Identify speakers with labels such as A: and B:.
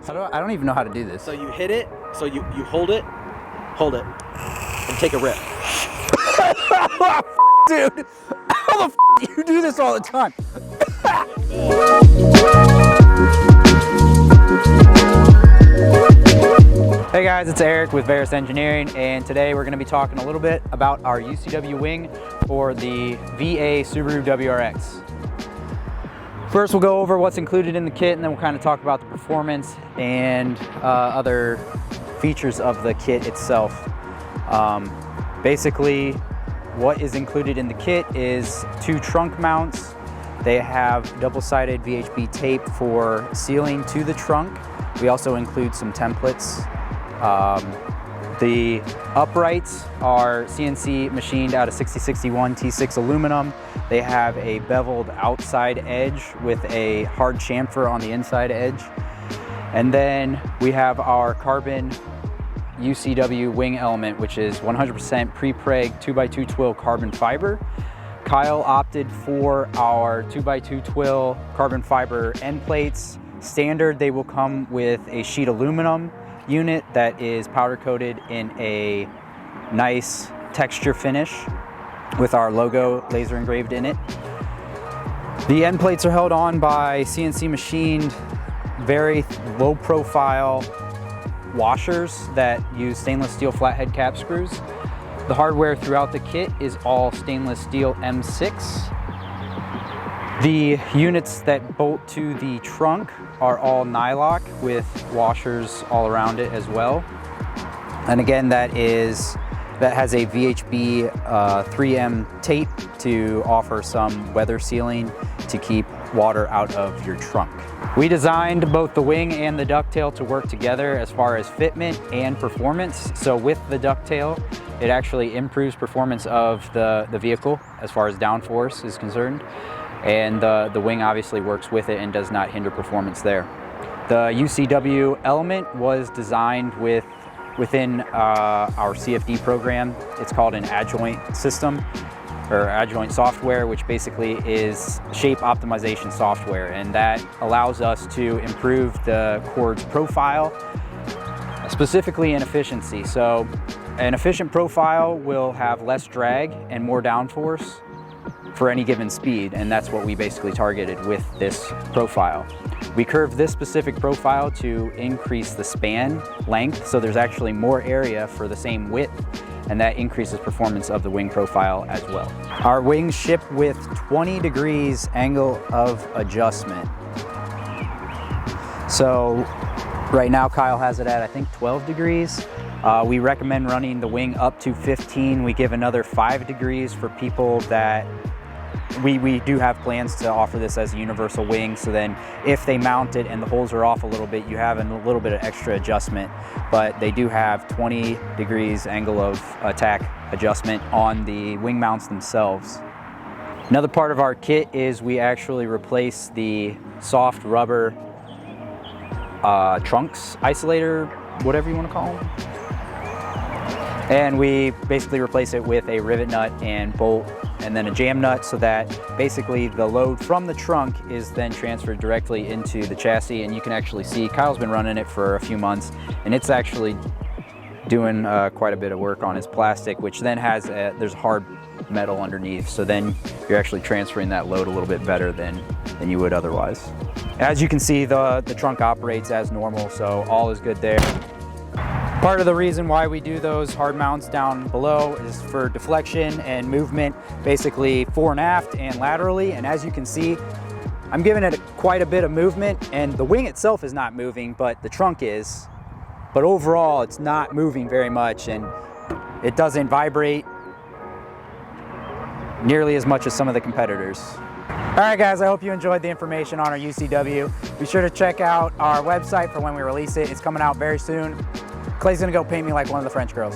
A: I don't even know how to do this.
B: So you hit it, so you hold it, and take a rip.
A: Dude, how the f do you do this all the time? Hey guys, it's Eric with Varus Engineering, and today we're going to be talking a little bit about our UCW wing for the VA Subaru WRX. First, we'll go over what's included in the kit, and then we'll kind of talk about the performance and other features of the kit itself. Basically, what is included in the kit is 2 trunk mounts. They have double-sided VHB tape for sealing to the trunk. We also include some templates. The uprights are CNC machined out of 6061 T6 aluminum. They have a beveled outside edge with a hard chamfer on the inside edge. And then we have our carbon UCW wing element, which is 100% pre-preg 2x2 twill carbon fiber. Kyle opted for our 2x2 twill carbon fiber end plates. Standard, they will come with a sheet aluminum unit that is powder coated in a nice texture finish with our logo laser engraved in it. The end plates are held on by CNC machined, very low profile washers that use stainless steel flathead cap screws. The hardware throughout the kit is all stainless steel M6. The units that bolt to the trunk are all nylock with washers all around it as well. And again, that has a VHB 3M tape to offer some weather sealing to keep water out of your trunk. We designed both the wing and the ducktail to work together as far as fitment and performance. So with the ducktail, it actually improves performance of the vehicle as far as downforce is concerned. And the wing obviously works with it and does not hinder performance there. The UCW element was designed within our CFD program. It's called an adjoint system, or adjoint software, which basically is shape optimization software, and that allows us to improve the cord's profile, specifically in efficiency. So an efficient profile will have less drag and more downforce for any given speed, and that's what we basically targeted with this profile. We curved this specific profile to increase the span length, so there's actually more area for the same width, and that increases performance of the wing profile as well. Our wings ship with 20 degrees angle of adjustment. So right now Kyle has it at, I think, 12 degrees. We recommend running the wing up to 15. We give another 5 degrees for people that we do have plans to offer this as a universal wing, so then if they mount it and the holes are off a little bit, you have a little bit of extra adjustment, but they do have 20 degrees angle of attack adjustment on the wing mounts themselves. Another part of our kit is we actually replace the soft rubber trunks isolator, whatever you want to call them. And we basically replace it with a rivet nut and bolt and then a jam nut, so that basically the load from the trunk is then transferred directly into the chassis. And you can actually see Kyle's been running it for a few months, and it's actually doing quite a bit of work on his plastic, which then has there's hard metal underneath, so then you're actually transferring that load a little bit better than you would otherwise. As you can see, the trunk operates as normal, so all is good there. Part of the reason why we do those hard mounts down below is for deflection and movement, basically fore and aft and laterally. And as you can see, I'm giving it quite a bit of movement, and the wing itself is not moving, but the trunk is. But overall, it's not moving very much, and it doesn't vibrate nearly as much as some of the competitors. All right, guys, I hope you enjoyed the information on our UCW. Be sure to check out our website for when we release it. It's coming out very soon. Clay's gonna go paint me like one of the French girls.